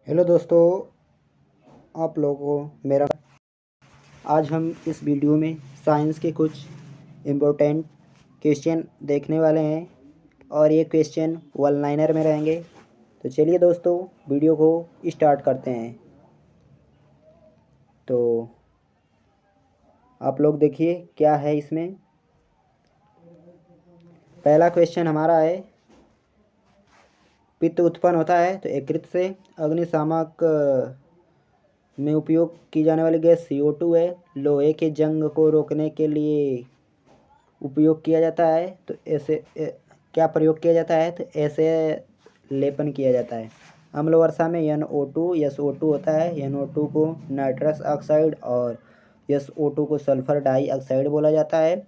Hello दोस्तों, आप लोगों को मेरा आज हम इस वीडियो में साइंस के कुछ इम्पोर्टेंट क्वेश्चन देखने वाले हैं और ये क्वेश्चन वन लाइनर में रहेंगे। तो चलिए दोस्तों, वीडियो को स्टार्ट करते हैं। तो आप लोग देखिए क्या है इसमें। पहला क्वेश्चन हमारा है, पित्त उत्पन्न होता है तो यकृत से। अग्निशामक में उपयोग की जाने वाली गैस CO2 है। लोहे के जंग को रोकने के लिए उपयोग किया जाता है तो ऐसे क्या प्रयोग किया जाता है तो ऐसे लेपन किया जाता है। अम्ल वर्षा में NO2 SO2 होता है। NO2 को नाइट्रस ऑक्साइड और SO2 को सल्फर डाइऑक्साइड बोला जाता है।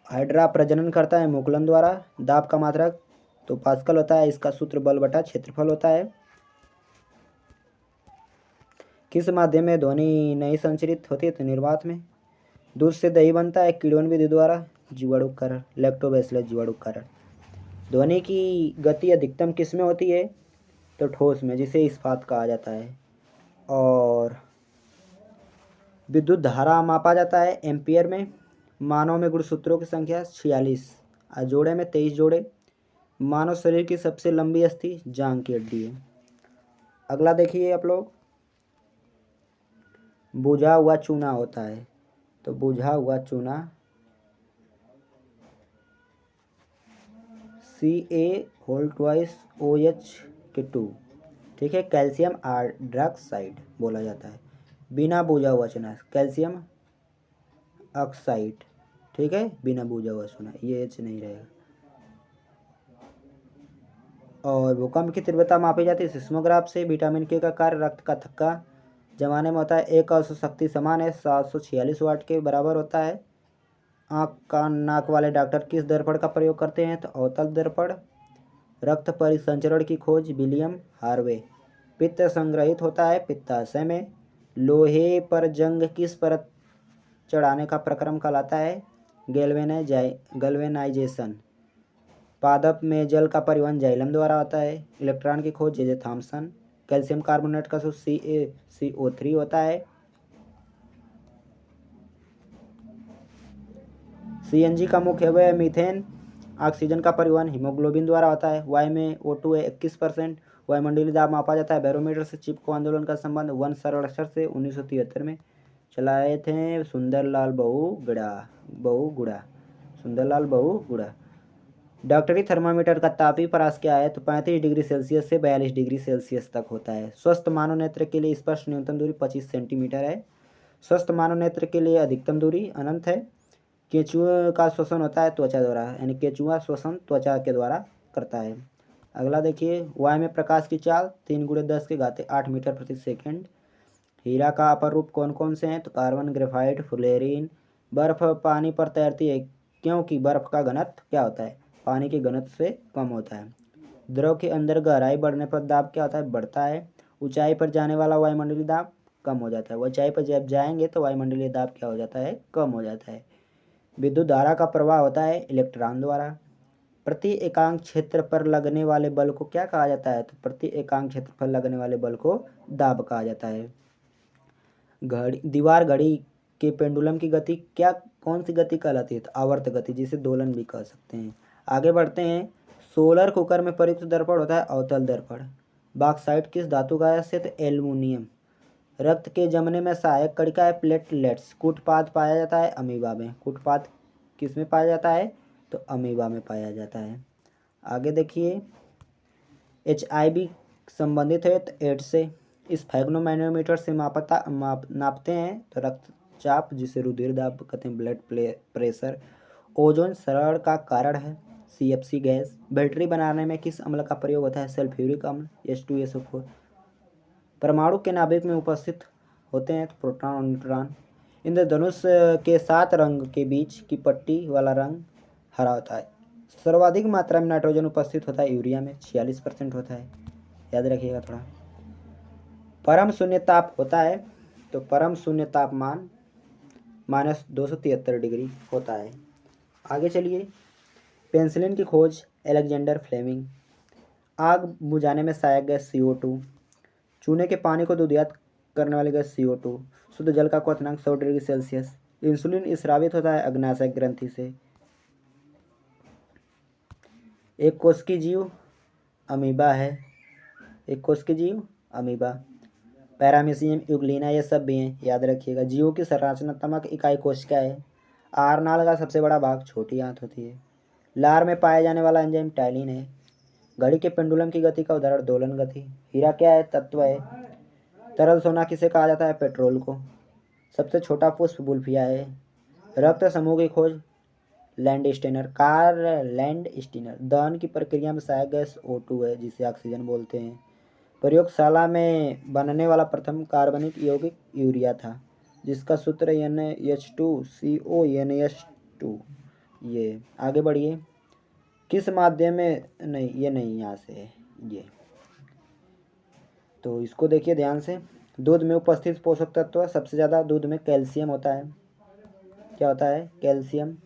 हाइड्रा प्रजनन करता है मुकुलन द्वारा। दाब का मात्रक तो पास्कल होता है। इसका सूत्र बल बटा क्षेत्रफल होता है। किस माध्यम में ध्वनि नहीं संचरित होती है तो निर्वात में। दूध से दही बनता है किण्वन विधि द्वारा, जीवाणु कारण, लैक्टोबैसिलस जीवाणु कारण। ध्वनि की गति अधिकतम किस में होती है तो ठोस में, जिसे इस्पात कहा जाता है। और विद्युत धारा मापा जाता है एम्पियर में। मानव में गुणसूत्रों की संख्या 46, जोड़े में 23 जोड़े। मानव शरीर की सबसे लंबी अस्थि जांघ की हड्डी है। अगला देखिए आप लोग, बुझा हुआ चूना होता है तो बुझा हुआ चूना Ca2OH, ठीक है। कैल्शियम हाइड्रॉक्साइड बोला जाता है। बिना बुझा हुआ चूना कैल्शियम ऑक्साइड, ठीक है। बिना बुझा हुआ चूना, ये एच नहीं रहेगा। और भूकंप की तीव्रता मापी जाती है सिस्मोग्राफ से। विटामिन के का कार्य रक्त का थक्का जमाने में होता है। एक औसत शक्ति समान है 746 वाट के बराबर होता है। आँख कान नाक वाले डॉक्टर किस दर्पण का प्रयोग करते हैं तो अवतल दर्पण। रक्त परिसंचरण की खोज विलियम हार्वे। पित्त संग्रहित होता है पित्ताशय में। लोहे पर जंग किस परत चढ़ाने का प्रक्रम कहलाता है गैल्वेनाइजेशन। पादप में जल का परिवहन जाइलम द्वारा होता है। इलेक्ट्रॉन की खोज जे थॉमसन। कैल्शियम कार्बोनेट का सूत्र CaCO3 होता है। CNG का मुख्य अवयव मीथेन। ऑक्सीजन का परिवहन हीमोग्लोबिन द्वारा होता है। वायु में O2 है 21%। वायुमंडलीय दाब मापा जाता है बैरोमीटर से। चिपको आंदोलन का संबंध वन सर्वेक्षण से 1973 में चलाए थे सुंदरलाल बहुगुणा। सुंदरलाल बहुगुणा। डॉक्टरी थर्मामीटर का तापीय परास क्या है तो 35 डिग्री सेल्सियस से 42 डिग्री सेल्सियस तक होता है। स्वस्थ मानव नेत्र के लिए स्पष्ट न्यूनतम दूरी 25 सेंटीमीटर है। स्वस्थ मानव नेत्र के लिए अधिकतम दूरी अनंत है। केंचुए का श्वसन होता है त्वचा द्वारा, यानी केंचुआ श्वसन त्वचा के द्वारा करता है। अगला देखिए, वायु में प्रकाश की चाल 3×10⁸ मीटर प्रति सेकेंड। हीरा का अपर रूप कौन कौन से हैं तो कार्बन, ग्रेफाइट, फ्लोरीन। बर्फ पानी पर तैरती है क्योंकि बर्फ का घनत्व क्या होता है पानी के घनत्व से कम होता है। द्रव के अंदर गहराई बढ़ने पर दाब क्या होता है बढ़ता है। ऊंचाई पर जाने वाला वायुमंडलीय दाब कम हो जाता है। ऊंचाई पर जब जाएंगे तो वायुमंडलीय दाब क्या हो जाता है कम हो जाता है। विद्युत धारा का प्रवाह होता है इलेक्ट्रॉन द्वारा। प्रति एकांक क्षेत्र पर लगने वाले बल को क्या कहा जाता है तो प्रति एकांक क्षेत्र पर लगने वाले बल को दाब कहा जाता है। दीवार घड़ी के पेंडुलम की गति क्या कौन सी गति कहलाती है तो आवर्त गति, जिसे दोलन भी कह सकते हैं। आगे बढ़ते हैं। सोलर कुकर में प्रयुक्त दर्पण होता है अवतल दर्पण। बॉक्साइट किस धातु का है तो एल्युमिनियम। रक्त के जमने में सहायक कणिका है प्लेटलेट्स। कूटपाद पाया जाता है अमीबा में। कूटपाद किस में पाया जाता है तो अमीबा में पाया जाता है। आगे देखिए, HIV संबंधित है तो एड्स से। इस स्फैग्नोमैनोमीटर से नापते हैं तो रक्तचाप, जिसे रुधिर दाब कहते हैं, ब्लड प्रेशर। ओजोन क्षरण का कारण है CFC गैस। बैटरी बनाने में किस अम्ल का प्रयोग होता है सल्फ्यूरिक अम्ल H2SO4। परमाणु के नाभिक में उपस्थित होते हैं तो प्रोटॉन और न्यूट्रॉन। इंद्रधनुष के 7 रंग के बीच की पट्टी वाला रंग हरा होता है। सर्वाधिक मात्रा में नाइट्रोजन उपस्थित होता है यूरिया में 46% होता है, याद रखिएगा थोड़ा। परम शून्य ताप होता है तो परम शून्य तापमान -273 डिग्री होता है। आगे चलिए, पेंसिलिन की खोज अलेक्जेंडर फ्लेमिंग। आग बुझाने में सहायक गैस CO2। चूने के पानी को दूधियात करने वाली गैस CO2। शुद्ध जल का क्वथनांक 100 डिग्री सेल्सियस। इंसुलिन स्रावित होता है अग्नाशय ग्रंथि से। एक कोशिकीय जीव अमीबा है। एक कोशिकीय जीव अमीबा। पैरामीशियम, यूग्लिना ये सब भी हैं, याद रखिएगा। जीवों की संरचनात्मक इकाई कोशिका है। आहार का सबसे बड़ा भाग छोटी आंत होती है। लार में पाया जाने वाला एंजाइम टाइलिन है। घड़ी के पेंडुलम की गति का उदाहरण दोलन गति। हीरा क्या है? तत्व है। तरल सोना किसे कहा जाता है? पेट्रोल को। सबसे छोटा पुष्प बुल्फिया है। रक्त समूह की खोज लैंडस्टेनर, कार्ल लैंडस्टीनर। दहन की प्रक्रिया में सहायक गैस O2 है, जिसे ऑक्सीजन बोलते हैं। प्रयोगशाला में बनने वाला प्रथम कार्बनिक यौगिक यूरिया था, जिसका सूत्र NH2CO NH2। ये आगे बढ़िए। किस माध्यम में, नहीं ये नहीं, यहाँ से है ये, तो इसको देखिए ध्यान से। दूध में उपस्थित पोषक तत्व, सबसे ज़्यादा दूध में कैल्शियम होता है। क्या होता है? कैल्शियम।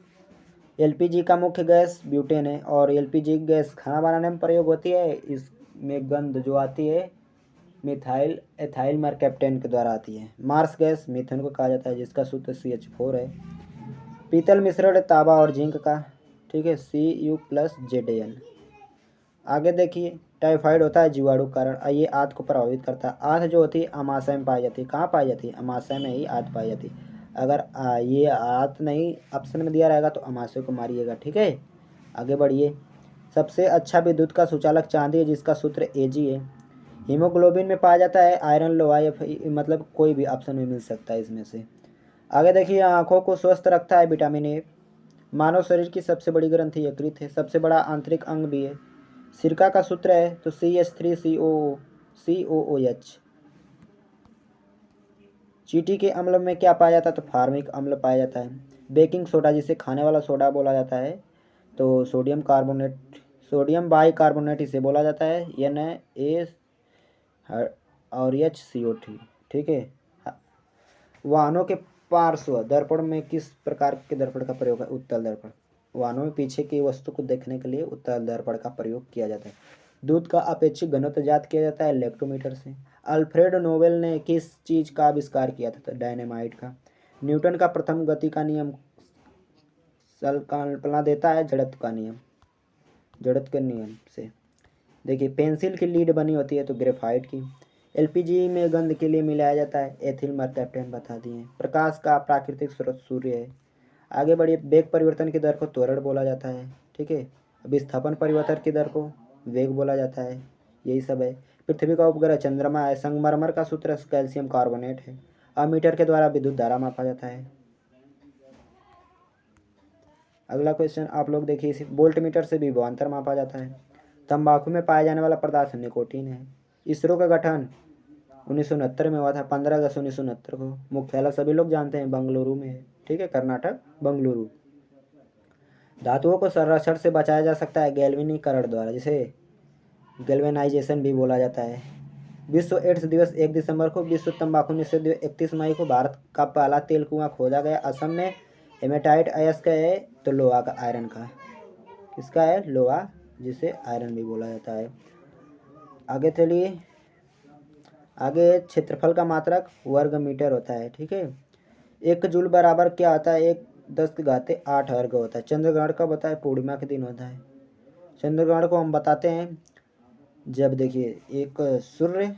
LPG का मुख्य गैस ब्यूटेन है, और LPG गैस खाना बनाने में प्रयोग होती है। इसमें गंध जो आती है मिथाइल एथाइल मरकैप्टेन के द्वारा आती है। मार्स गैस मीथेन को कहा जाता है, जिसका सूत्र CH4 है। पीतल मिश्रण तांबा और जिंक का, ठीक है, Cu+Zn। आगे देखिए, टाइफाइड होता है जीवाणु कारण, ये आंत को प्रभावित करता है। आंत जो होती है अमाशय में पाई जाती है। कहाँ पाई जाती है? अमाशय में ही आंत पाई जाती है। अगर ये आंत नहीं ऑप्शन में दिया रहेगा तो अमाशय को मारिएगा, ठीक है। आगे बढ़िए। सबसे अच्छा विद्युत का सुचालक चांदी है, जिसका सूत्र Ag है। हीमोग्लोबिन में पाया जाता है आयरन, लोहा, या मतलब कोई भी ऑप्शन में मिल सकता है इसमें से। आगे देखिए, आंखों को स्वस्थ रखता है विटामिन ए। मानव शरीर की सबसे बड़ी ग्रंथि यकृत है, सबसे बड़ा आंतरिक अंग भी है। सिरका का सूत्र है तो CH3COOH। चींटी के अम्ल में क्या पाया जाता है? तो फार्मिक अम्ल पाया जाता है। बेकिंग सोडा, जिसे खाने वाला सोडा बोला जाता है, तो सोडियम कार्बोनेट, सोडियम बाइकार्बोनेट इसे बोला जाता है, Na और HCO3, ठीक है। वाहनों के पार्श्व दर्पण में किस प्रकार के दर्पण का प्रयोग है? उत्तल दर्पण। वाहनों में पीछे की वस्तु को देखने के लिए उत्तल दर्पण का प्रयोग किया जाता है। दूध का अपेक्षित घनत्व ज्ञात किया जाता है इलेक्ट्रोमीटर से। अल्फ्रेड नोबेल ने किस चीज का आविष्कार किया था? तो डायनेमाइट का। न्यूटन का प्रथम गति का नियम कल्पना देता है जड़त्व का नियम, जड़त्व के नियम से। देखिए, पेंसिल की लीड बनी होती है तो ग्रेफाइट की। LPG में गंध के लिए मिलाया जाता है एथिल मरकैप्टेन, बता दिए। प्रकाश का प्राकृतिक स्रोत सूर्य है। आगे बढ़िए। वेग परिवर्तन की दर को त्वरण बोला जाता है, ठीक है। विस्थापन परिवर्तन की दर को वेग बोला जाता है। यही सब है। पृथ्वी का उपग्रह चंद्रमा है। संगमरमर का सूत्र कैल्शियम कार्बोनेट है। अमीटर के द्वारा विद्युत धारा मापा जाता है। अगला क्वेश्चन आप लोग देखिए, इसी वोल्ट मीटर से विभवांतर मापा जाता है। तंबाकू में पाया जाने वाला पदार्थ निकोटीन है। इसरो का गठन 1969 में हुआ था, 15 अगस्त 1969 को। मुख्यालय सभी लोग जानते हैं बंगलुरु में है, ठीक है, कर्नाटक, बंगलुरु। धातुओं को संरक्षण से बचाया जा सकता है गैल्वेनीकरण द्वारा, जिसे गैल्वेनाइजेशन भी बोला जाता है। विश्व एड्स दिवस 1 दिसंबर को। विश्व तंबाकू निषेध दिवस 31 मई को। भारत का पहला तेल कुआं खोदा गया। असम में हेमेटाइट अयस्क है तो लोहा का, आयरन का। किसका है? लोहा, जिसे आयरन भी बोला जाता है। आगे चलिए। आगे क्षेत्रफल का मात्रक वर्ग मीटर होता है, ठीक है। 1 जूल बराबर क्या होता है? 1×10⁸ वर्ग होता है। चंद्रग्रहण कब होता है? पूर्णिमा के दिन होता है। चंद्रग्रहण को हम बताते हैं जब, देखिए, एक सूर्य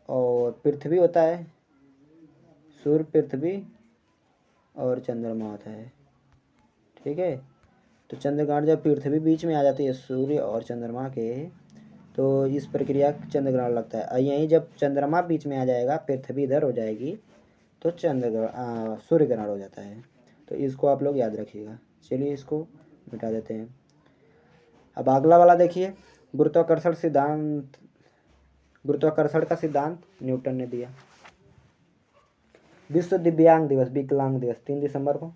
और पृथ्वी होता है। सूर्य, पृथ्वी और चंद्रमा होता है, ठीक है। तो चंद्रग्रहण जब पृथ्वी बीच में आ जाती है सूर्य और चंद्रमा के, तो इस प्रक्रिया चंद्रग्रहण लगता है। और यहीं जब चंद्रमा बीच में आ जाएगा, पृथ्वी इधर हो जाएगी, तो सूर्य ग्रहण हो जाता है। तो इसको आप लोग याद रखिएगा। चलिए इसको मिटा देते हैं। अब अगला वाला देखिए। गुरुत्वाकर्षण का सिद्धांत न्यूटन ने दिया। विश्व दिव्यांग दिवस, विकलांग दिवस 3 दिसंबर को।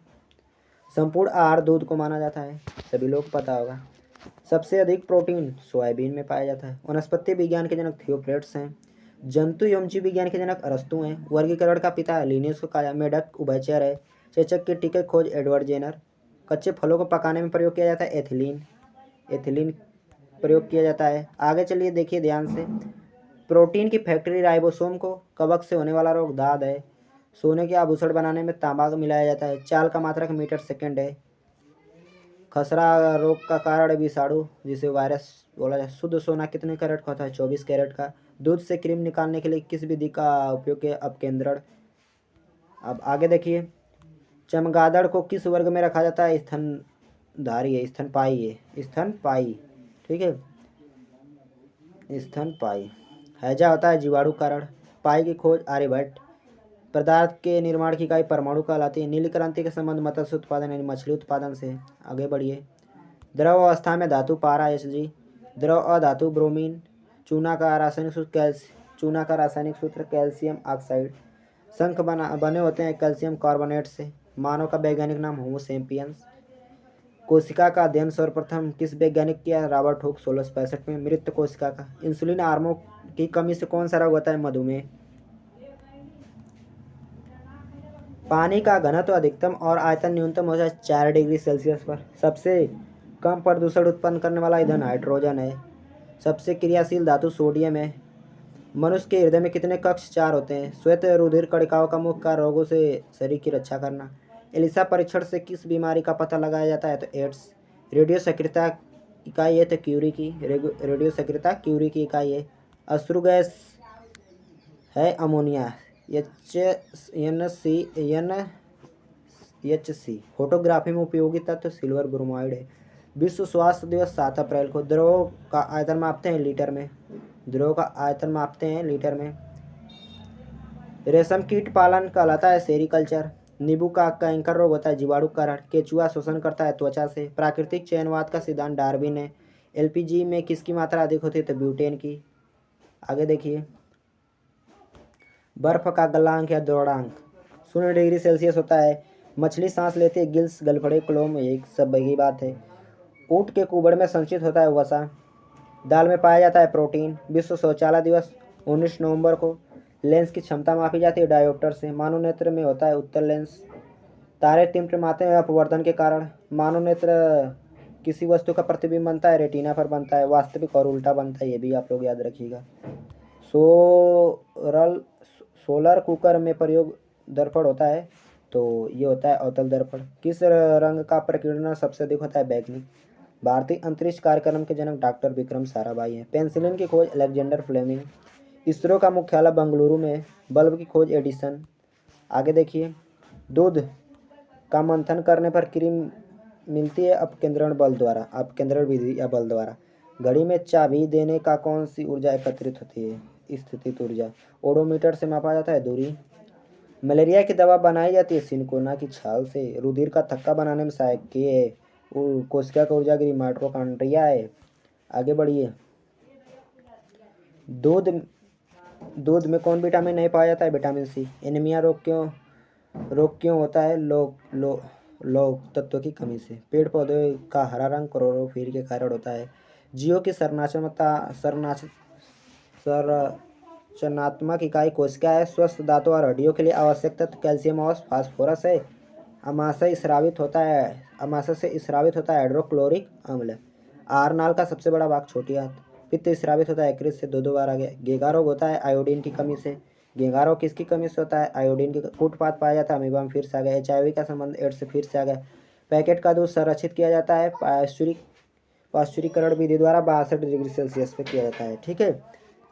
संपूर्ण आहार दूध को माना जाता है, सभी लोग पता होगा। सबसे अधिक प्रोटीन सोयाबीन में पाया जाता है। वनस्पति विज्ञान के जनक थियोफ्रेट्स हैं। जंतु एवं जीव विज्ञान के जनक अरस्तु हैं। वर्गीकरण का पिता लिनियस को कहा। मेढक उभयचर है। चेचक के टीके खोज एडवर्ड जेनर। कच्चे फलों को पकाने में प्रयोग किया जाता है एथिलीन। प्रयोग किया जाता है। आगे चलिए देखिए ध्यान से। प्रोटीन की फैक्ट्री राइबोसोम को कवक से होने वाला रोग दाद है। सोने के आभूषण बनाने में तांबा मिलाया जाता है। चाल का मात्रक मीटर सेकंड है। खसरा रोग का कारण विषाणु जिसे वायरस बोला जाए। शुद्ध सोना कितने कैरेट का होता है? 24 कैरेट का। दूध से क्रीम निकालने के लिए किस विधि का उपयोग किया? अपकेंद्रण। अब आगे देखिए, चमगादड़ को किस वर्ग में रखा जाता है? स्तनधारी है, स्तनपायी है, स्तनपायी। ठीक है, स्तनपायी। हैजा होता है जीवाणु कारण। पाई की खोज आर्यभट्ट। पदार्थ के निर्माण की इकाई परमाणु कहलाती है। नीली क्रांति का संबंध मत्स्य उत्पादन यानी मछली उत्पादन से है। आगे बढ़िए। द्रव अवस्था में धातु पारा Hg। द्रव अधातु ब्रोमीन। चूना का रासायनिक सूत्र कैल्शियम ऑक्साइड। शंख बने होते हैं कैल्शियम कार्बोनेट से। मानव का वैज्ञानिक नाम होमो सेपियंस। कोशिका का अध्ययन सर्वप्रथम किस वैज्ञानिक किया? रॉबर्ट हुक 1665 में। मृत कोशिका का। इंसुलिन हार्मोन की कमी से कौन सा रोग होता है? मधुमेह। पानी का घनत्व अधिकतम और आयतन न्यूनतम हो जाए 4 डिग्री सेल्सियस पर। सबसे कम प्रदूषण उत्पन्न करने वाला ईंधन हाइड्रोजन है। सबसे क्रियाशील धातु सोडियम है। मनुष्य के हृदय में कितने कक्ष? 4 होते हैं। श्वेत रुधिर कणिकाओं का मुख्य कार्य रोगों से शरीर की रक्षा करना। एलिसा परीक्षण से किस बीमारी का पता लगाया जाता है? तो एड्स। रेडियो सक्रियता इकाई है तो क्यूरी की। रेडियो सक्रियता क्यूरी की इकाई है। अश्रु गैस है अमोनिया। NH4। फोटोग्राफी में उपयोगी तत्व सिल्वर ब्रोमाइड है। विश्व स्वास्थ्य दिवस 7 अप्रैल को। द्रव का आयतन मापते हैं लीटर में। रेशम कीट पालन कहलाता है सेरीकल्चर। नींबू का कैंकर रोग होता है जीवाणु कारण। केचुआ शोषण करता है त्वचा से। प्राकृतिक चयनवाद का सिद्धांत डार्विन है। LPG में किसकी मात्रा अधिक होती है? तो ब्यूटेन की। आगे देखिए, बर्फ का गलनांक या द्रवणांक 0 डिग्री सेल्सियस होता है। मछली सांस लेती है गिल्स गलफड़े क्लोम, एक सब बगी बात है। ऊँट के कुबड़ में संचित होता है वसा। दाल में पाया जाता है प्रोटीन। विश्व शौचालय दिवस 19 नवंबर को। लेंस की क्षमता मापी जाती है डायोप्टर से। मानव नेत्र में होता है उत्तल लेंस। तारे टिमटिमाते हैं अपवर्तन के कारण। मानव नेत्र किसी वस्तु का प्रतिबिंब बनता है रेटिना पर बनता है। वास्तविक और उल्टा बनता है, ये भी आप लोग याद रखिएगा। सोलर कुकर में प्रयोग दर्पण होता है तो ये होता है अवतल दर्पण। किस रंग का प्रकीर्णन सबसे अधिक होता है? बैगनी। भारतीय अंतरिक्ष कार्यक्रम के जनक डॉक्टर विक्रम साराभाई हैं। पेंसिलिन की खोज अलेक्जेंडर फ्लेमिंग। इसरो का मुख्यालय बेंगलुरु में है। बल्ब की खोज एडिसन। आगे देखिए, दूध का मंथन करने पर क्रीम मिलती है अपकेंद्रण बल द्वारा, अपकेंद्रण विधि या बल द्वारा। घड़ी में चाबी देने का कौन सी ऊर्जा एकत्रित होती है? स्थितिज ऊर्जा। ओडोमीटर से मापा जाता है दूरी। मलेरिया की दवा बनाई जाती है सिनकोना की छाल से। रुधिर का थक्का बनाने में सहायक के है। कोशिका का ऊर्जा गृह माइटोकॉन्ड्रिया है। आगे बढ़िए, दूध में कौन विटामिन नहीं पाया जाता है? Vitamin C. एनीमिया रोग क्यों होता है? लौह तत्व की कमी से। पेड़ पौधे का हरा रंग क्लोरोफिल के कारण होता है। जीव की संरचनात्मक इकाई कोशिका है। स्वस्थ दांतों और हड्डियों के लिए आवश्यक तत्व कैल्शियम और फास्फोरस है। अमाशय से स्रावित होता है हाइड्रोक्लोरिक अम्ल। आहार का सबसे बड़ा भाग छोटी आंत। पित्त स्रावित होता है यकृत से 2 बार आगे। घेंघा रोग होता है आयोडीन की कमी से। घेंघा रोग किसकी कमी से होता है? आयोडीन की। फुटपाथ पाया जाता है अमीबा में, फिर से आ गया। HIV का संबंध एड्स से, फिर से आ गया। पैकेट का दूध संरक्षित किया जाता है पाश्चुरीकरण विधि द्वारा 62 डिग्री सेल्सियस पे किया जाता है। ठीक है,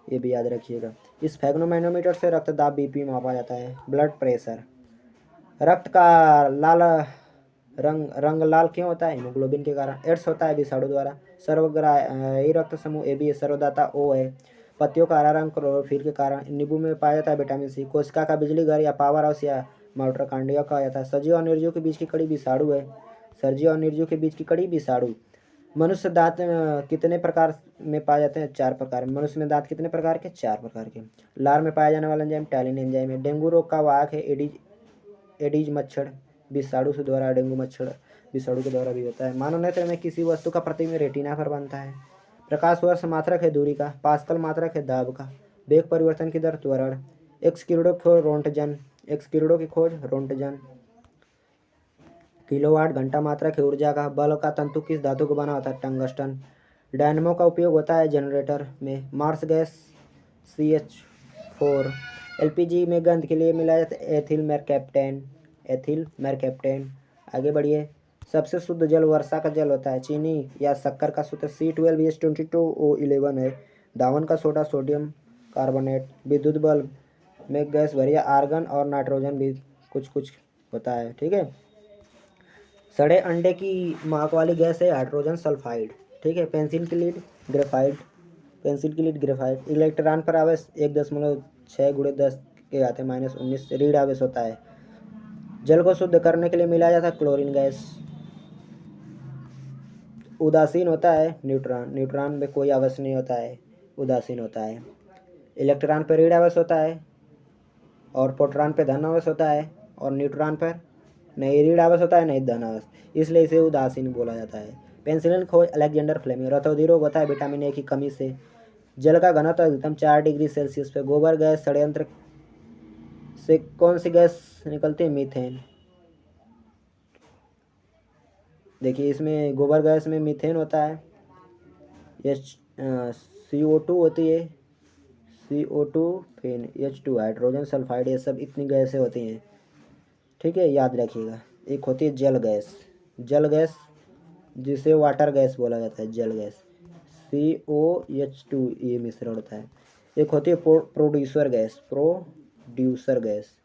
ये भी याद रखिएगा। इस फैग्नोमैनोमीटर से रक्तदाब BP मापा जाता है। Blood pressure. रक्त का रंग लाल क्यों होता है? हीमोग्लोबिन के कारण। एड्स होता है विषाणु द्वारा। सर्वग्राही रक्त समूह AB सर्वदाता O है। पत्तियों का हरा रंग क्लोरोफिल के कारण। नींबू में पाया जाता है विटामिन सी। कोशिका का बिजली घर या पावर हाउस या माइटोकॉन्ड्रिया कहा जाता है। सजीव और निर्जीव के बीच की कड़ी विषाणु है। मनुष्य दांत कितने प्रकार में पाए जाते हैं? 4 प्रकार। मनुष्य में दांत कितने प्रकार के? 4 प्रकार के। लार में पाया जाने वाला एंजाइम टैलिन एंजाइम है। डेंगू रोग का वाहक है एडीज मच्छर। विषाणु से द्वारा डेंगू मच्छर विषाणु के द्वारा भी होता है। मानव नेत्र में किसी वस्तु का प्रतिबिंब रेटिना पर बनता है। प्रकाश वर्ष मात्रक है दूरी का। पास्कल मात्रक है दाब का। वेग परिवर्तन की दर त्वरण। एक्स किरणों की खोज रोंटजन। किलोवाट घंटा मात्रक है ऊर्जा का। बल्ब का तंतु किस धातु को बना होता है? टंगस्टन। डायनमो का उपयोग होता है जनरेटर में। Marsh gas CH4। LPG में गंध के लिए मिलाया जाता है एथिल मेरकैप्टेन। आगे बढ़िए। सबसे शुद्ध जल वर्षा का जल होता है। चीनी या शक्कर का सूत्र C12H22O11 है। दावन का सोडा सोडियम कार्बोनेट। विद्युत बल्ब में गैस भरिया आर्गन और नाइट्रोजन भी कुछ कुछ होता है। ठीक है। सड़े अंडे की महक वाली गैस है हाइड्रोजन सल्फाइड। ठीक है। पेंसिल की लीड ग्रेफाइट। इलेक्ट्रॉन पर आवेश 1.6 × 10 के आते -19 रीड आवेश होता है। जल को शुद्ध करने के लिए मिलाया जाता है क्लोरीन गैस। उदासीन होता है न्यूट्रॉन में कोई आवेश नहीं होता है, उदासीन होता है। इलेक्ट्रॉन पर ऋण आवेश होता है और प्रोटॉन पे धन आवेश होता है, और न्यूट्रॉन पर नहीं ऋण आवेश होता है नहीं धन आवेश, इसलिए इसे उदासीन बोला जाता है। पेनिसिलिन खोज अलेक्जेंडर फ्लेमिंग। रतौंधी रोग होता है विटामिन ए की कमी से। जल का घनत्व अधिकतम 4 डिग्री सेल्सियस पे। गोबर गैस षड्यंत्र से कौन सी गैस निकलती है? मीथेन। देखिए इसमें गोबर गैस में मीथेन होता है, ये CO2 होती है, CO2 फिर H2 हाइड्रोजन सल्फाइड, ये सब इतनी गैसें होती हैं। ठीक है, याद रखिएगा। एक होती है जल गैस जिसे वाटर गैस बोला जाता है, जल गैस COH2 ये मिश्रण होता है। एक होती है प्रोड्यूसर गैस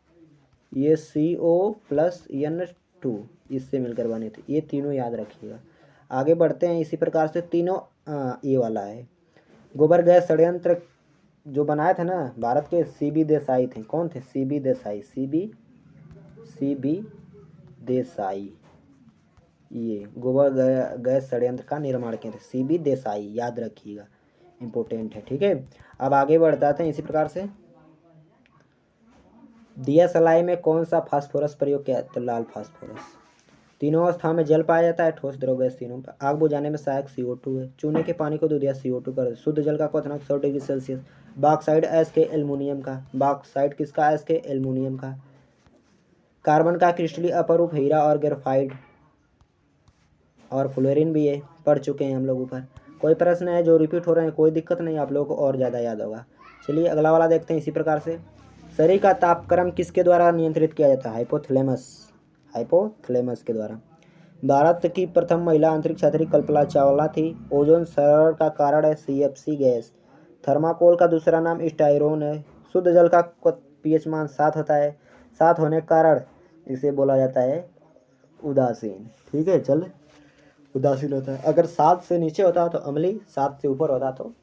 ये CO+N2 इससे मिलकर बनी थी। ये तीनों याद रखिएगा। आगे बढ़ते हैं इसी प्रकार से। तीनों ये वाला है। गोबर गैस षड्यंत्र जो बनाए थे ना भारत के CB देसाई थे। कौन थे? CB देसाई। CB देसाई ये गोबर गैस षड्यंत्र का निर्माण किए थे, CB देसाई, याद रखिएगा, इम्पोर्टेंट है। ठीक है, अब आगे बढ़ते हैं इसी प्रकार से। दिया सलाई में कौन सा फास्फोरस प्रयोग किया? तो लाल फास्फोरस। तीनों अवस्था में जल पाया जाता है, ठोस द्रव गैस तीनों पर। आग बुझाने में सहायक CO2 है। चूने के पानी को दूध या CO2 कर। शुद्ध जल का क्वथनांक 100 डिग्री सेल्सियस। बॉक्साइड ऐश के एल्युमिनियम का। बॉक्साइड किसका? ऐश के एल्युमिनियम का। कार्बन का क्रिस्टलीय अपरूप हीरा और ग्रेफाइट और फ्लोरीन भी है, पढ़ चुके हैं हम लोग ऊपर। कोई प्रश्न है जो रिपीट हो रहे हैं, कोई दिक्कत नहीं, आप लोगों को और ज़्यादा याद होगा। चलिए अगला वाला देखते हैं इसी प्रकार से। शरीर का तापक्रम किसके द्वारा नियंत्रित किया जाता है? हाइपोथैलेमस के द्वारा। भारत की प्रथम महिला अंतरिक्ष यात्री कल्पना चावला थी। ओजोन क्षरण का कारण है CFC गैस। थर्माकोल का दूसरा नाम स्टाइरोन है। शुद्ध जल का pH मान 7 होता है। 7 होने के कारण इसे बोला जाता है उदासीन। ठीक है, चल उदासीन होता है। अगर 7 से नीचे होता तो अम्लीय, 7 से ऊपर होता तो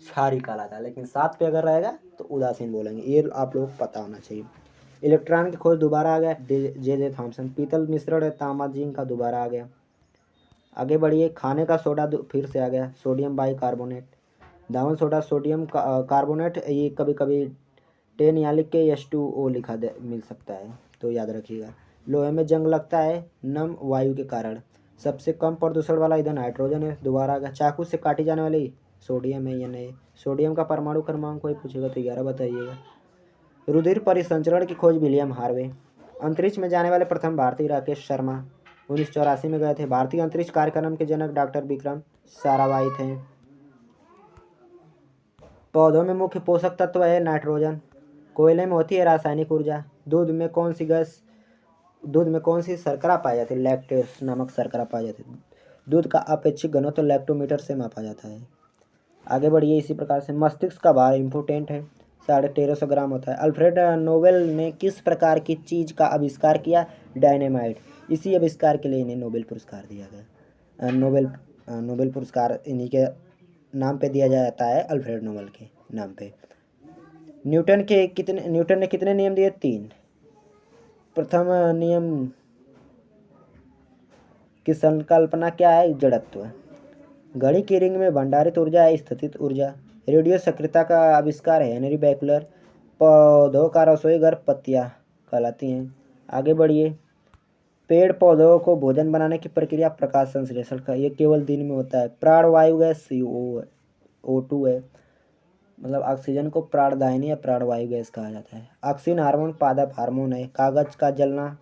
क्षारीय कहलाता है, लेकिन 7 पे अगर रहेगा तो उदासीन बोलेंगे। ये आप लोग पता होना चाहिए। इलेक्ट्रॉन की खोज दोबारा आ गया, जे थॉमसन। पीतल मिश्रण है तांबा जिंक का, दोबारा आ गया। आगे बढ़िए। खाने का सोडा फिर से आ गया, सोडियम बाइकार्बोनेट। दावन सोडा सोडियम कार्बोनेट, ये कभी कभी 10 या लिख के H2O लिखा मिल सकता है, तो याद रखिएगा। लोहे में जंग लगता है नम वायु के कारण। सबसे कम प्रदूषण वाला ईंधन हाइड्रोजन है, दोबारा आ गया। चाकू से काटी जाने वाली सोडियम है या नहीं? सोडियम का परमाणु क्रमांक कोई पूछेगा तो 11 बताइएगा। रुधिर परिसंचरण की खोज विलियम हार्वे। अंतरिक्ष में जाने वाले प्रथम भारतीय राकेश शर्मा 1984 में गए थे। भारतीय अंतरिक्ष कार्यक्रम के जनक डॉक्टर विक्रम साराभाई थे। पौधों में मुख्य पोषक तत्व है नाइट्रोजन। कोयले में होती है रासायनिक ऊर्जा। दूध में कौन सी शर्करा पाई जाती है? लैक्टेस नामक शर्करा पाई जाती है। दूध का अपेक्षित घनत्व लैक्टोमीटर से मापा जाता है। आगे बढ़िए इसी प्रकार से। मस्तिष्क का भार इम्पोर्टेंट है, 1350 ग्राम होता है। अल्फ्रेड नोबेल ने किस प्रकार की चीज़ का आविष्कार किया? डायनेमाइट। इसी आविष्कार के लिए इन्हें नोबेल पुरस्कार दिया गया। नोबेल पुरस्कार इन्हीं के नाम पे दिया जाता है, अल्फ्रेड नोबेल के नाम पे। न्यूटन ने कितने नियम दिए? 3। प्रथम नियम की संकल्पना क्या है? जड़त्व। घड़ी की रिंग में भंडारित ऊर्जा है स्थितिज ऊर्जा। रेडियो सक्रियता का आविष्कार है हेनरी बैकलर। पौधों का रसोई घर पत्तियां कहलाती हैं। आगे बढ़िए। पेड़ पौधों को भोजन बनाने की प्रक्रिया प्रकाश संश्लेषण का, ये केवल दिन में होता है। प्राणवायु गैस CO2 है, मतलब ऑक्सीजन को प्राणदायिनी या प्राणवायु गैस कहा जाता है। ऑक्सीजन हार्मोन पादप हार्मोन है। कागज का जलना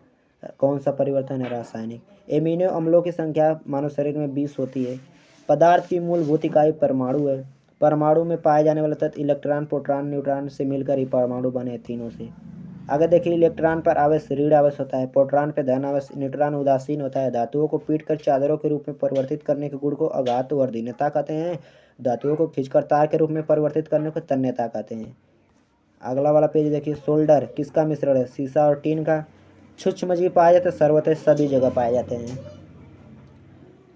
कौन सा परिवर्तन है? रासायनिक। एमिनो अम्लों की संख्या मानव शरीर में 20 होती है। पदार्थ की मूलभूत इकाई परमाणु है। परमाणु में पाए जाने वाले तत्व इलेक्ट्रॉन, प्रोटॉन, न्यूट्रॉन से मिलकर ही परमाणु बने हैं तीनों से। आगे देखिए, इलेक्ट्रॉन पर आवेश ऋण आवेश होता है, प्रोटॉन पर धन आवेश, न्यूट्रॉन उदासीन होता है। धातुओं को पीटकर चादरों के रूप में परिवर्तित करने के गुण को आघात वर्धनीयता कहते हैं। धातुओं को खींचकर तार के रूप में परिवर्तित करने को तन्यता कहते हैं। अगला वाला पेज देखिए, सोल्डर किसका मिश्रण है? सीसा और टीन का। सूक्ष्मजीव पाए जाते हैं, सर्वत्र सभी जगह पाए जाते हैं।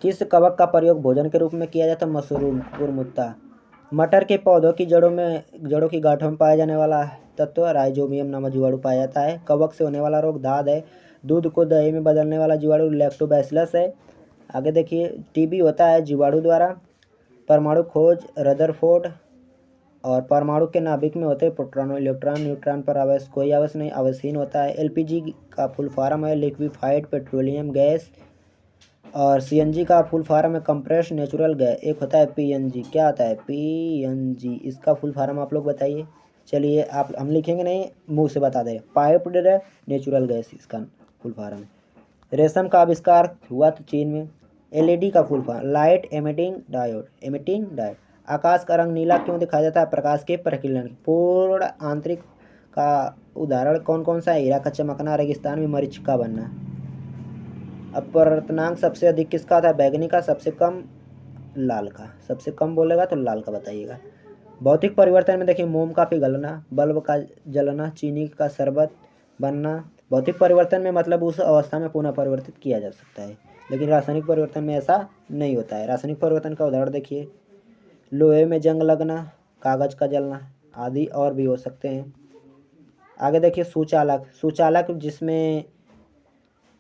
किस कवक का प्रयोग भोजन के रूप में किया जाता है? मशरूम, कुकुरमुत्ता। मटर के पौधों की जड़ों की गांठों में पाया जाने वाला तत्व राइजोबियम नामक जीवाणु पाया जाता है। कवक से होने वाला रोग दाद है। दूध को दही में बदलने वाला जीवाणु लैक्टोबैसिलस है। आगे देखिए, टीबी होता है जीवाणु द्वारा। परमाणु खोज रदरफोर्ड। और परमाणु के नाभिक में होते हैं प्रोटॉन, इलेक्ट्रॉन, न्यूट्रॉन पर आवेश कोई आवेश नहीं, आवेशहीन होता है। एलपीजी का फुल फॉर्म है लिक्विफाइड पेट्रोलियम गैस। और सीएनजी का फुल फॉर्म है कंप्रेस्ड नेचुरल गैस। एक होता है पीएनजी। क्या होता है? पीएनजी। इसका फुल फॉर्म आप लोग बताइए। चलिए, आप हम लिखेंगे नहीं, मुंह से बता दें। पाइप्ड नेचुरल गैस इसका फुल फॉर्म है। रेशम का आविष्कार हुआ तो चीन में। एलईडी का full form light emitting diode. आकाश का रंग नीला क्यों दिखाया जाता है? प्रकाश के प्रकीर्णन। पूर्ण आंतरिक का उदाहरण कौन कौन सा है? हीरा का चमकना, रेगिस्तान में मरीचिका बनना। अपवर्तनांक सबसे अधिक किसका था? बैगनी का। सबसे कम लाल का। सबसे कम बोलेगा तो लाल का बताइएगा। भौतिक परिवर्तन में देखिए, मोम का पिघलना, बल्ब का जलना, चीनी का शरबत बनना। भौतिक परिवर्तन में मतलब उस अवस्था में पुनः परिवर्तित किया जा सकता है, लेकिन रासायनिक परिवर्तन में ऐसा नहीं होता है। रासायनिक परिवर्तन का उदाहरण देखिए, लोहे में जंग लगना, कागज का जलना आदि और भी हो सकते हैं। आगे देखिए, सुचालक जिसमें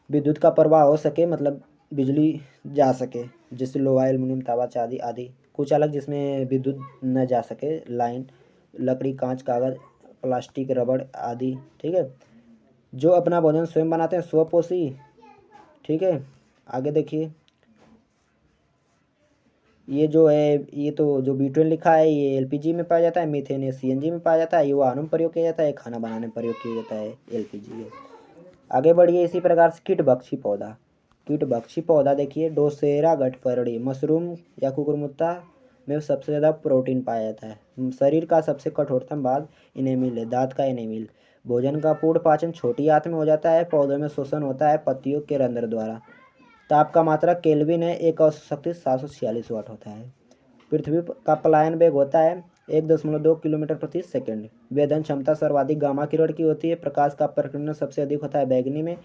विद्युत का प्रवाह हो सके, मतलब बिजली जा सके, जैसे लोहा, एल्युमिनियम, तांबा, चांदी आदि। कुचालक जिसमें विद्युत न जा सके, लाइन, लकड़ी, कांच, कागज, प्लास्टिक, रबड़ आदि। ठीक है। जो अपना भोजन स्वयं बनाते हैं, स्वपोषी। ठीक है। आगे देखिए, ये जो है, ये तो जो ब्यूटेन लिखा है, ये एलपीजी में पाया जाता है। मीथेन ये सीएनजी में पाया जाता है। ये वाहनों में प्रयोग किया जाता है, खाना बनाने में प्रयोग किया जाता है एलपीजी। आगे बढ़िए, इसी प्रकार से कीटभक्षी पौधा देखिए, डोसेरा गठपर्णी। मशरूम या कुकुरमुत्ता में सबसे ज़्यादा प्रोटीन पाया जाता है। शरीर का सबसे कठोरतम भाग इनेमिल है, दांत का इनेमिल। भोजन का पूर्ण पाचन छोटी आंत में हो जाता है। पौधों में शोषण होता है पत्तियों के रंध्र द्वारा। ताप का मात्रक केल्विन है। एक औसत शक्ति 746 वाट होता है। पृथ्वी का पलायन वेग होता है 1.2 किलोमीटर प्रति सेकंड। वेधन क्षमता सर्वाधिक गामा किरण की होती है। प्रकाश का प्रकीर्णन सबसे अधिक होता है बैगनी में।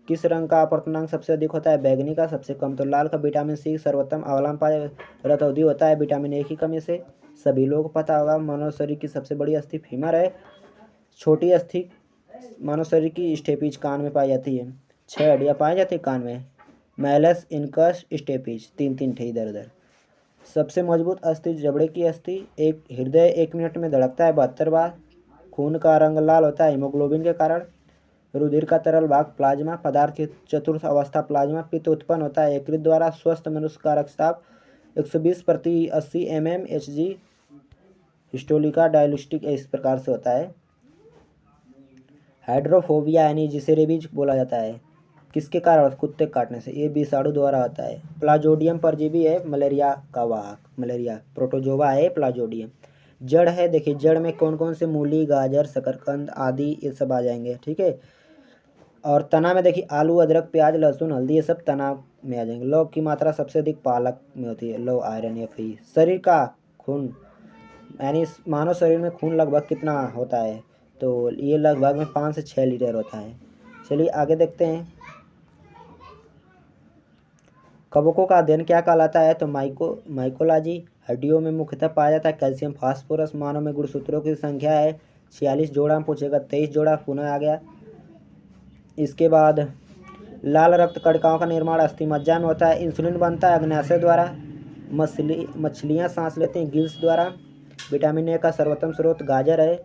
किस रंग का अपवर्तनांक सबसे अधिक होता है? बैगनी का। सबसे कम तो लाल का। विटामिन सी सर्वोत्तम अवलंब पाए रतौंधी होता है विटामिन ए की कमी से। सभी लोगों को पता होगा, मानव शरीर की सबसे बड़ी अस्थि फीमर है। छोटी अस्थि मानव शरीर की स्टेपीज कान में पाई जाती है। 6 हड्डियाँ पाई जाती है कान में। मैलस, इनकस, स्टेपीज, 3-3 ठे इधर उधर। सबसे मजबूत अस्थि जबड़े की अस्थि। एक हृदय 1 मिनट में धड़कता है 72 बार। खून का रंग लाल होता है हीमोग्लोबिन के कारण। रुधिर का तरल भाग प्लाज्मा। पदार्थ की चतुर्थ अवस्था प्लाज्मा। पित्त उत्पन्न होता है यकृत द्वारा। स्वस्थ मनुष्य का रक्तचाप 120/80 mmHg। हिस्टोलिका डायलिस्टिक इस प्रकार से होता है। हाइड्रोफोबिया यानी जिसे रेबीज बोला जाता है, किसके कारण? कुत्ते काटने से। ये विषाणु द्वारा होता है। प्लाज्मोडियम परजीवी है मलेरिया का वाहक। मलेरिया प्रोटोजोआ है प्लाज्मोडियम। जड़ है, देखिए जड़ में कौन कौन से? मूली, गाजर, शकरकंद आदि ये सब आ जाएंगे। ठीक है। और तना में देखिए, आलू, अदरक, प्याज, लहसुन, हल्दी, ये सब तना में आ जाएंगे। लौह की मात्रा सबसे अधिक पालक में होती है, लौह, आयरन या फी। शरीर का खून यानी मानव शरीर में खून लगभग कितना होता है? तो ये लगभग में 5 से 6 लीटर होता है। चलिए आगे देखते हैं, कवकों का अध्ययन क्या कहलाता है? तो माइकोलॉजी। हड्डियों में मुख्यतः पाया जाता है कैल्शियम, फास्फोरस। मानव में गुणसूत्रों की संख्या है 46 जोड़ा। पूछेगा 23 जोड़ा, पुनः आ गया। इसके बाद लाल रक्त कणिकाओं का निर्माण अस्थि मज्जा में होता है। इंसुलिन बनता है अग्न्याशय द्वारा। मछलियाँ सांस लेती हैं गिल्स द्वारा। विटामिन ए का सर्वोत्तम स्रोत गाजर है।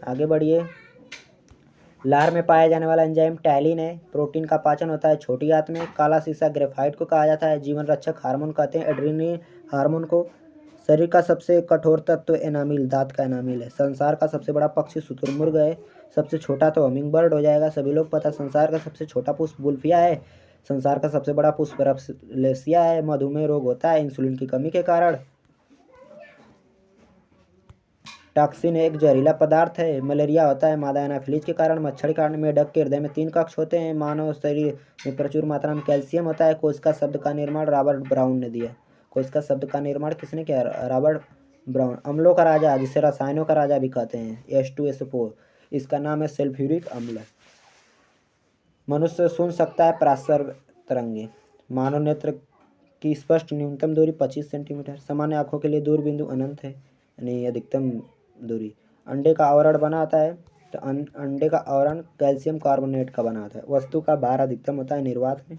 आगे बढ़िए, लार में पाया जाने वाला एंजाइम टैलिन है। प्रोटीन का पाचन होता है छोटी आंत में। काला शीशा ग्रेफाइट को कहा जाता है। जीवन रक्षक हार्मोन कहते हैं एड्रेनलिन हार्मोन को। शरीर का सबसे कठोर तत्व एनामिल, दांत का एनामिल है। संसार का सबसे बड़ा पक्षी शुतुरमुर्ग है। सबसे छोटा तो हमिंग बर्ड हो जाएगा, सभी लोग पता। संसार का सबसे छोटा पुष्प बुल्फिया है। संसार का सबसे बड़ा पुष्प रफलेसिया है। मधुमेह रोग होता है इंसुलिन की कमी के कारण। टॉक्सिन एक जहरीला पदार्थ है। मलेरिया होता है मादा एनाफिलीज के कारण। मच्छर के कारण। मेढक के हृदय में 3 कक्ष होते हैं। मानव शरीर में प्रचुर मात्रा में कैल्शियम होता है। कोशिका शब्द का निर्माण रॉबर्ट ब्राउन ने दिया। कोशिका शब्द का निर्माण किसने किया? Robert brown. अम्लों का राजा, जिसे रसायनों का राजा भी कहते हैं, H2SO4, इसका नाम है सल्फ्यूरिक अम्ल। मनुष्य सुन सकता है प्रासर तरंगे। मानव नेत्र की स्पष्ट न्यूनतम दूरी 25 सेंटीमीटर। सामान्य आंखों के लिए दूर बिंदु अनंत है, यानी अधिकतम दूरी। अंडे का आवरण बना होता है, तो अंडे का आवरण कैल्शियम कार्बोनेट का बना होता है। वस्तु का भार अधिकतम होता है निर्वात में।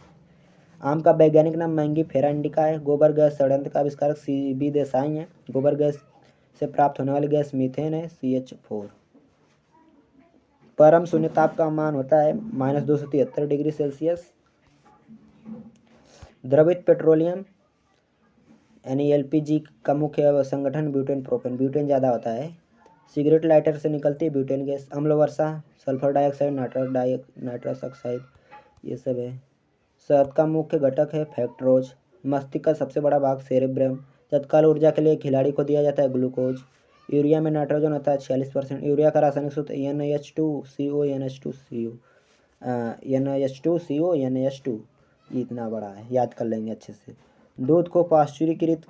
आम का वैज्ञानिक नाम मैंगीफेरा इंडिका है। गोबर गैस षड्यंत्र का आविष्कारक CB देसाई है। गोबर गैस से प्राप्त होने वाली गैस मीथेन है, CH4। परम शून्य ताप का मान होता है -273 डिग्री सेल्सियस। द्रवित पेट्रोलियम यानी LPG का मुख्य संगठन ब्यूटेन प्रोपेन। ब्यूटेन ज़्यादा होता है। सिगरेट लाइटर से निकलती है ब्यूटेन गैस। अम्ल वर्षा, सल्फर डाइऑक्साइड, नाइट्रस ऑक्साइड, ये सब है। शहद का मुख्य घटक है फैक्ट्रोज। मस्तिष्क का सबसे बड़ा भाग सेरेब्रम। तत्काल ऊर्जा के लिए खिलाड़ी को दिया जाता है ग्लूकोज। यूरिया में नाइट्रोजन होता है 46%। यूरिया का रासायनिक सूत्र NH2CO, इतना बड़ा है, याद कर लेंगे अच्छे से। दूध को पाश्चुरीकृत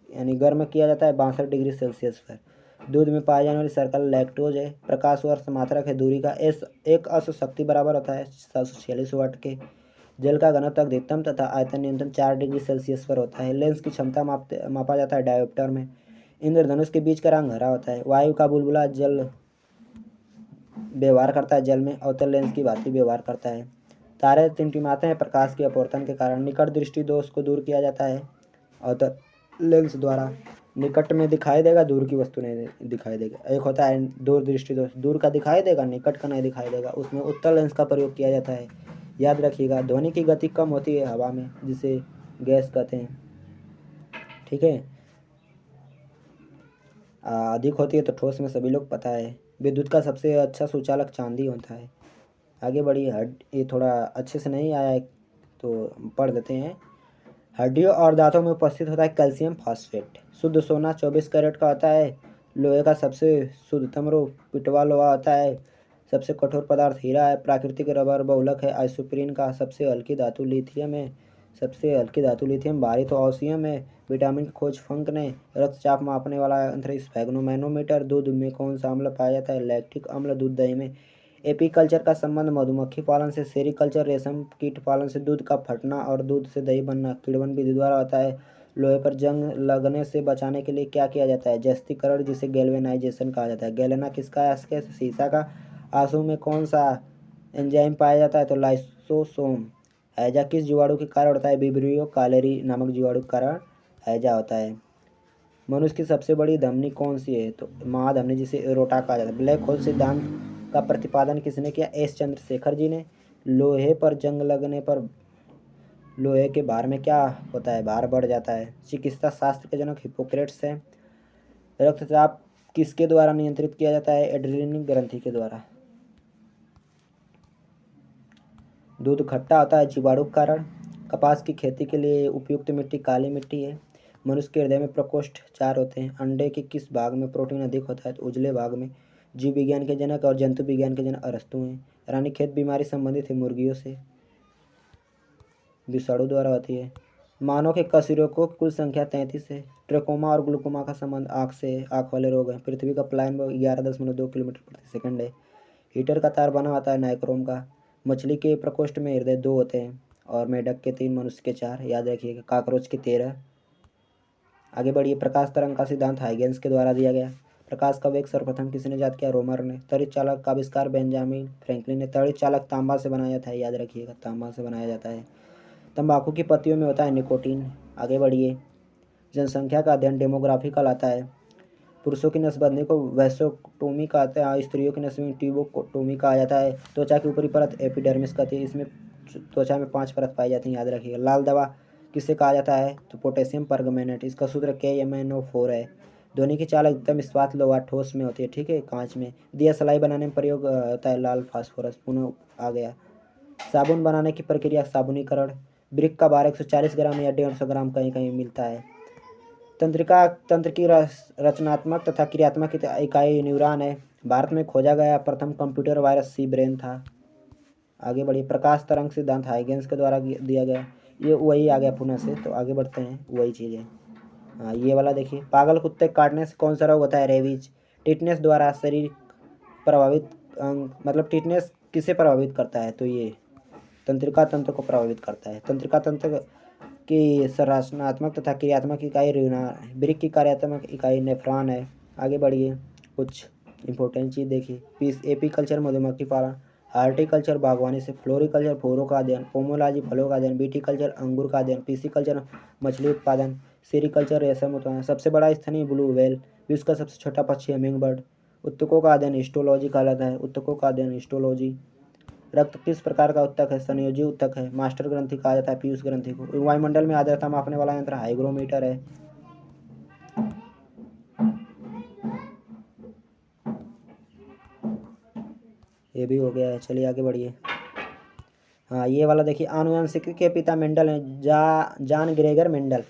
यानी गर्म किया जाता है 62 डिग्री सेल्सियस पर। दूध में पाए जाने वाली शर्करा लैक्टोज है। प्रकाश वर्ष मात्रक है दूरी का। एक अश्व शक्ति बराबर होता है 746 वाट के। जल का घनत्व अधिकतम तथा आयतन न्यूनतम 4 डिग्री सेल्सियस पर होता है। लेंस की क्षमता मापा जाता है डायोप्टर में। इंद्रधनुष के बीच का रंग हरा होता है। वायु का बुलबुला जल व्यवहार करता है, जल में अवतल लेंस की भांति व्यवहार करता है। तारे टिमटिमाते हैं प्रकाश के अपवर्तन के कारण। निकट दृष्टि दोष को दूर किया जाता है अवतल लेंस द्वारा। निकट में दिखाई देगा, दूर की वस्तु नहीं दिखाई देगा। एक होता है दूर दृष्टि दोष, दूर का दिखाई देगा, निकट का नहीं दिखाई देगा, उसमें उत्तल लेंस का प्रयोग किया जाता है। याद रखिएगा, ध्वनि की गति कम होती है हवा में, जिसे गैस कहते हैं, ठीक है। अधिक होती है तो ठोस में, सभी लोग पता है। विद्युत का सबसे अच्छा सुचालक चांदी होता है। आगे बढ़िए। ये थोड़ा अच्छे से नहीं आया है तो पढ़ देते हैं। हड्डियों और दांतों में उपस्थित होता है कैल्शियम फॉस्फेट। शुद्ध सोना 24 कैरेट का होता है। लोहे का सबसे शुद्धतम रूप पिटवा लोहा होता है। सबसे कठोर पदार्थ हीरा है। प्राकृतिक रबर बहुलक है आइसोप्रीन का। सबसे हल्की धातु लिथियम है। सबसे हल्की धातु लिथियम। भारी तो ऑसियम है। विटामिन की खोज फंक ने। रक्तचाप मापने वाला यंत्र स्फेग्नोमैनोमीटर। दूध में कौन सा अम्ल पाया जाता है? लैक्टिक अम्ल। दूध दही में। एपीकल्चर का संबंध मधुमक्खी पालन से, सेरीकल्चर रेशम कीट पालन से, दूध का फटना और दूध से दही बनना किण्वन विधि द्वारा होता है। लोहे पर जंग लगने से बचाने के लिए क्या किया जाता है? जस्तीकरण, जिसे गैल्वेनाइजेशन कहा जाता है। गैलेना किसका है? शीशा का। आंसू में कौन सा एंजाइम पाया जाता है? तो लाइसोसोम। हैजा किस जीवाणु के कारण होता है? विब्रियो कालेरी नामक जीवाणु के कारण हैजा होता है। मनुष्य की सबसे बड़ी धमनी कौन सी है? तो महाधमनी, जिसे एरोटा कहा जाता है। ब्लैक होल सिद्धांत का प्रतिपादन किसने किया? एस चंद्रशेखर जी ने। लोहे पर जंग लगने पर लोहे के भार में क्या होता है? भार बढ़ जाता है। चिकित्सा शास्त्र के जनक हिप्पोक्रेट्स है। रक्तचाप किसके द्वारा नियंत्रित किया जाता है? एड्रेनलिन ग्रंथि के द्वारा। दूध खट्टा होता है जीवाणु के कारण। कपास की खेती के लिए उपयुक्त मिट्टी काली मिट्टी है। मनुष्य के हृदय में प्रकोष्ठ 4 होते हैं। अंडे के किस भाग में प्रोटीन अधिक होता है? तो उजले भाग में। जीव विज्ञान के जनक और जंतु विज्ञान के जनक अरस्तु हैं। रानीखेत बीमारी संबंधित है मुर्गियों से, विषाणु द्वारा होती है। मानव के कशेरुकों की कुल संख्या 33 है। ट्रेकोमा और ग्लूकोमा का संबंध आँख से है। आँख वाले रोग हैं। पृथ्वी का पलायन 11.2 किलोमीटर प्रति सेकंड है। हीटर का तार बना होता है नाइक्रोम का। मछली के प्रकोष्ठ में हृदय 2 होते हैं और मेढक के 3, मनुष्य के 4। याद रखिएगा। काकरोच के 13। आगे बढ़िए। प्रकाश तरंग का सिद्धांत हाइगेंस के द्वारा दिया गया। प्रकाश का वेग सर्वप्रथम किसने इजाद किया? रोमर ने। तड़ित चालक का आविष्कार बेंजामिन फ्रैंकलिन ने। तड़ित चालक तांबा से बनाया जाता है। याद रखिएगा, तांबा से बनाया जाता है। तंबाकू की पत्तियों में होता है निकोटीन। आगे बढ़िए। जनसंख्या का अध्ययन डेमोग्राफी कहलाता है। पुरुषों की नसबंदी को वैसेक्टोमी कहते हैं। स्त्रियों की नसबंदी ट्यूबोक्टोमी कहा जाता है। त्वचा की ऊपरी परत एपिडर्मिस कहती है। इसमें त्वचा में 5 परत पाई जाती हैं। याद रखिएगा। लाल दवा किसे कहा जाता है? तो पोटेशियम परमैंगनेट। इसका सूत्र KMnO4 है। ध्वनि की चाल एकदम इस्पात लोहा ठोस में होती है, ठीक है, कांच में। दिया सलाई बनाने में प्रयोग होता है लाल फास्फोरस। पुनः आ गया। साबुन बनाने की प्रक्रिया साबुनीकरण। ब्रिक का भार 140 ग्राम या 150 ग्राम कहीं कहीं मिलता है। तंत्रिका तंत्र की रचनात्मक तथा क्रियात्मक इकाई न्यूरॉन है। भारत में खोजा गया प्रथम कंप्यूटर वायरस सी ब्रेन था। आगे बढ़िए। प्रकाश तरंग सिद्धांत हाइगेंस के द्वारा दिया गया। ये वही आ गया पुनः से, तो आगे बढ़ते हैं, वही चीज़ है। हाँ, ये वाला देखिए। पागल कुत्ते काटने से कौन सा रोग होता है? रेबीज। टिटनेस द्वारा शरीर प्रभावित मतलब टिटनेस किसे प्रभावित करता है? तो ये तंत्रिका तंत्र को प्रभावित करता है। तंत्रिका तंत्र की संरचनात्मक तथा क्रियात्मक इकाई ब्रिक की कार्यात्मक इकाई नेफ्रॉन है। आगे बढ़िए। कुछ इंपॉर्टेंट चीज़ देखिए। पीस एपीकल्चर मधुमक्खी पालन, हार्टिकल्चर बागवानी से, फ्लोरिकल्चर फूलों का अध्ययन, पोमोलॉजी फलों का अध्ययन, विटीकल्चर अंगूर का अध्ययन, पीसीकल्चर मछली उत्पादन, सेरिकल्चर रेशम उत्पादन। सबसे बड़ा स्थानीय ब्लू व्हेल, विश्व का सबसे छोटा पक्षी हमिंग बर्ड। उत्तकों का अध्ययन हिस्टोलॉजी कहलाता है। उत्तकों का अध्ययन हिस्टोलॉजी। रक्त किस प्रकार का उत्तक है? संयोजी उत्तक है। मास्टर ग्रंथि कहा जाता है पीयूष ग्रंथि को। वायुमंडल में आर्द्रता मापने वाला यंत्र हाइग्रोमीटर है। ये भी हो गया है। चलिए आगे बढ़िए। हाँ, ये वाला देखिए। आनुवंशिकी के पिता मेंडल हैं, जॉन ग्रेगर मेंडल।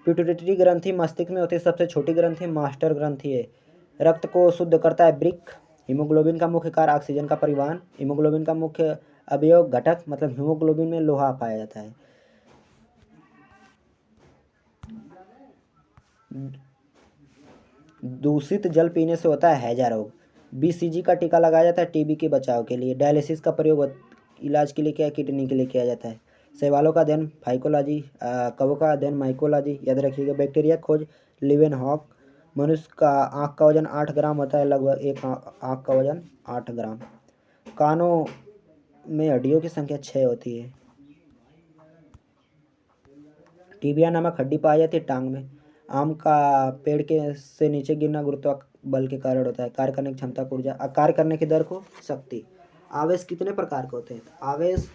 पिट्यूटरी ग्रंथि मस्तिष्क में होती है सबसे छोटी ग्रंथि, मास्टर ग्रंथि है। रक्त को शुद्ध करता है ब्रिक। हीमोग्लोबिन का मुख्य कार्य ऑक्सीजन का परिवहन। हीमोग्लोबिन का मुख्य अवयव घटक मतलब हीमोग्लोबिन में लोहा पाया जाता है। दूषित जल पीने से होता है हैजा रोग। बीसीजी का टीका लगाया जाता है टीबी के बचाव के लिए। डायलिसिस का प्रयोग इलाज के लिए क्या, किडनी के लिए किया जाता है। शैवालों का अध्ययन फाइकोलॉजी, कवों का अध्ययन माइकोलॉजी। याद रखिएगा। बैक्टीरिया खोज लिवेनहॉक। मनुष्य का आँख का वजन 8 ग्राम होता है, लगभग एक आँख का वजन 8 ग्राम। कानों में हड्डियों की संख्या 6 होती है। टिबिया नामक हड्डी पाई जाती है टांग में। आम का पेड़ के से नीचे गिरना गुरुत्वाकर्षण बल के कारण होता है। कार्य करने की क्षमता को ऊर्जा, कार्य करने की दर को शक्ति। आवेश कितने प्रकार के होते हैं? आवेश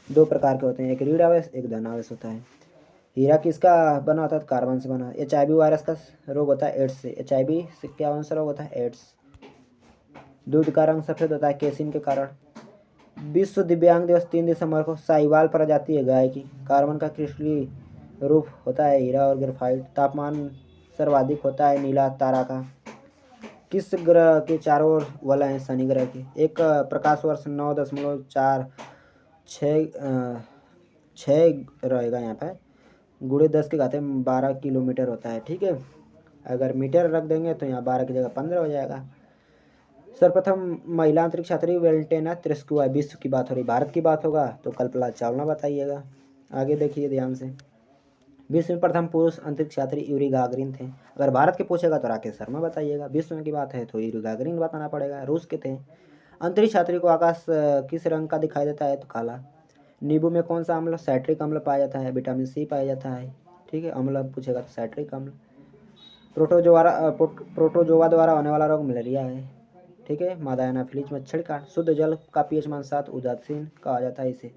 2 प्रकार के होते हैं, एक ऋण आवेश, एक धन आवेश होता है। हीरा किसका बना होता है? कार्बन से बना। HIV वायरस का रोग होता है एड्स से। HIV से क्या कौन सा रोग होता है? एड्स। दूध का रंग सफेद होता है केसिन के कारण। विश्व दिव्यांग दिवस 3 दिसंबर को। साहिवाल प्रजाति है गाय की। कार्बन का क्रिस्टलीय रूप होता है हीरा और ग्रेफाइट। तापमान सर्वाधिक होता है नीला तारा का। किस ग्रह के चारों ओर वलय हैं? शनि ग्रह के। एक प्रकाश वर्ष 9.6 रहेगा यहाँ पर, गुणे 10 के घाते 12 किलोमीटर होता है। ठीक है, अगर मीटर रख देंगे तो यहाँ 12 की जगह 15 हो जाएगा। सर्वप्रथम महिला अंतरिक्ष यात्री वेलेंटिना तेरेस्कुआ। विश्व की बात हो रही, भारत की बात होगा तो कल्पना चावला बताइएगा। आगे देखिए ध्यान से। विश्व में प्रथम पुरुष अंतरिक्ष यात्री यूरी गागरिन थे। अगर भारत के पूछेगा तो राकेश शर्मा बताइएगा। विश्व में की बात है तो यूरी गागरिन बताना पड़ेगा, रूस के थे। अंतरिक्ष यात्री को आकाश किस रंग का दिखाई देता है? तो काला। नींबू में कौन सा अम्ल, साइट्रिक अम्ल पाया जाता है? विटामिन सी पाया जाता है। ठीक है, अम्ल पूछेगा तो साइट्रिक अम्ल। प्रोटोजोआ द्वारा होने वाला रोग मलेरिया है। ठीक है, मादा एनाफिलीज मच्छर काट। शुद्ध जल का pH मान 7 उदासीन कहा जाता है इसे।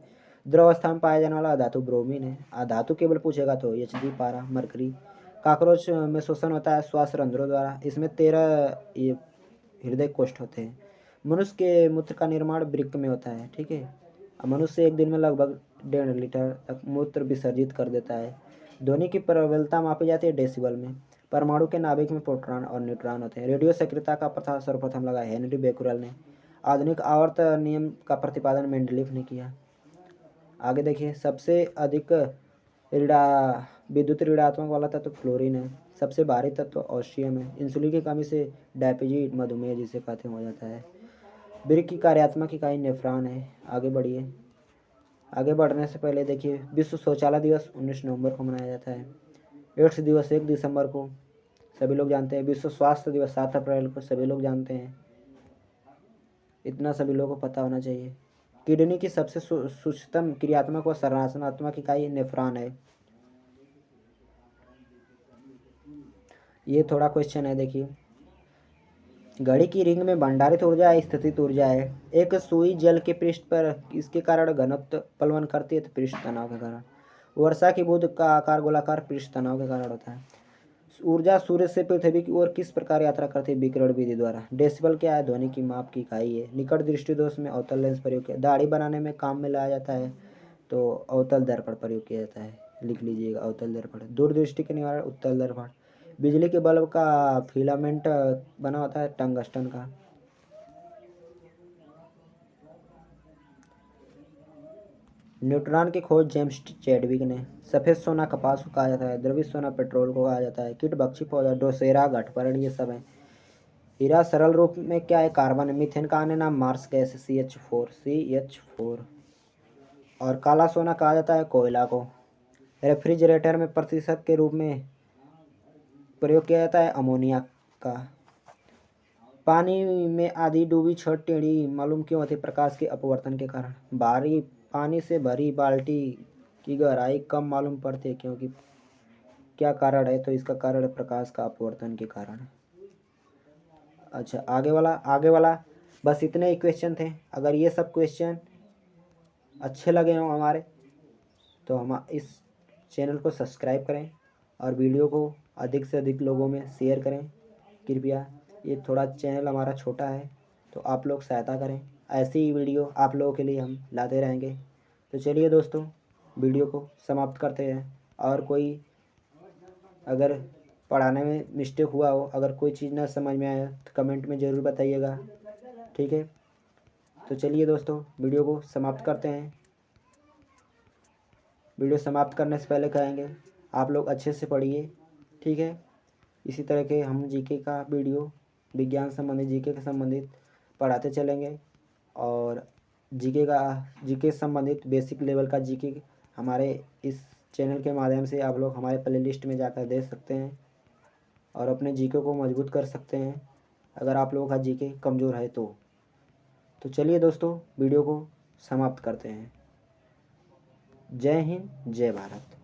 द्रव अवस्था में पाया जाने वाला धातु ब्रोमीन है। धातु केवल पूछेगा तो Hg पारा मरकरी। काकरोच में श्वसन होता है श्वास रंध्रों द्वारा। इसमें 13 ये हृदय कोष्ठ होते हैं। मनुष्य के मूत्र का निर्माण वृक्क में होता है। ठीक है, मनुष्य एक दिन में लगभग 1.5 लीटर तक मूत्र विसर्जित कर देता है। ध्वनि की प्रबलता मापी जाती है डेसिबल में। परमाणु के नाभिक में प्रोटॉन और न्यूट्रॉन होते हैं। रेडियो सक्रियता का पता सर्वप्रथम लगाया हेनरी बेकुरल ने। आधुनिक आवर्त नियम का प्रतिपादन मेंडलीफ ने किया। आगे देखिए। सबसे अधिक विद्युत ऋणात्मक वाला तत्व फ्लोरीन है। सबसे भारी तत्व ऑस्ट्रियम है। इंसुलिन की कमी से डायबिटीज मधुमेह जिसे कहते हैं हो जाता है। ब्रिक की कार्यात्मक इकाई नेफ्रॉन है। आगे बढ़िए। आगे बढ़ने से पहले देखिए, विश्व शौचालय दिवस 19 नवंबर को मनाया जाता है। एड्स दिवस 1 दिसंबर को, सभी लोग जानते हैं। विश्व स्वास्थ्य दिवस 7 अप्रैल को, सभी लोग जानते हैं। इतना सभी लोगों को पता होना चाहिए। किडनी की सबसे सूक्ष्मतम क्रियात्मक व संरचनात्मक इकाई नेफ्रॉन है। ये थोड़ा क्वेश्चन है, देखिए। घड़ी की रिंग में भंडारित ऊर्जा स्थितिज ऊर्जा है। एक सुई जल के पृष्ठ पर इसके कारण घनत्व पलवन करती है तो पृष्ठ तनाव के कारण। वर्षा की बूंद का आकार गोलाकार पृष्ठ तनाव के कारण होता है। ऊर्जा सूर्य से पृथ्वी की ओर किस प्रकार यात्रा करती है? विकिरण विधि द्वारा। डेसिबल क्या है? ध्वनि की माप की इकाई है। निकट दृष्टि दोष में अवतल लेंस प्रयोग किया। दाढ़ी बनाने में काम में लाया जाता है तो अवतल दर्पण प्रयोग किया जाता है, लिख लीजिएगा अवतल दर्पण। दूरदृष्टि के निवारण उत्तल दर्पण। बिजली के बल्ब का फिलामेंट बना होता है टंगस्टन का। न्यूट्रॉन की खोज जेम्स चैडविक ने। सफ़ेद सोना कपास को कहा जाता है। द्रवित सोना पेट्रोल को कहा जाता है। कीटभक्षी पौधा ड्रोसेरा घटपर्ण ये सब है। हीरा सरल रूप में क्या है? कार्बन। मीथेन का अन्य नाम मार्स गैस CH4। और काला सोना कहा जाता है कोयला को। रेफ्रिजरेटर में प्रतिशत के रूप में प्रयोग किया जाता है अमोनिया का। पानी में आधी डूबी छड़ टेढ़ी मालूम क्यों होती? प्रकाश के अपवर्तन के कारण। भारी पानी से भरी बाल्टी की गहराई कम मालूम पड़ती है क्योंकि क्या कारण है? तो इसका कारण है प्रकाश का अपवर्तन के कारण। अच्छा, आगे वाला बस इतने ही क्वेश्चन थे। अगर ये सब क्वेश्चन अच्छे लगे हों हमारे तो हम इस चैनल को सब्सक्राइब करें और वीडियो को अधिक से अधिक लोगों में शेयर करें कृपया। ये थोड़ा चैनल हमारा छोटा है तो आप लोग सहायता करें। ऐसी ही वीडियो आप लोगों के लिए हम लाते रहेंगे। तो चलिए दोस्तों, वीडियो को समाप्त करते हैं। और कोई अगर पढ़ाने में मिस्टेक हुआ हो, अगर कोई चीज़ ना समझ में आए तो कमेंट में ज़रूर बताइएगा, ठीक है। तो चलिए दोस्तों, वीडियो को समाप्त करते हैं। वीडियो समाप्त करने से पहले कहेंगे आप लोग अच्छे से पढ़िए, ठीक है। इसी तरह के हम जीके का वीडियो, विज्ञान संबंधित जीके के संबंधित पढ़ाते चलेंगे। और जीके संबंधित बेसिक लेवल का जीके हमारे इस चैनल के माध्यम से आप लोग हमारे प्लेलिस्ट में जाकर देख सकते हैं और अपने जीके को मजबूत कर सकते हैं अगर आप लोगों का जीके कमज़ोर है तो। चलिए दोस्तों, वीडियो को समाप्त करते हैं। जय हिंद, जय भारत।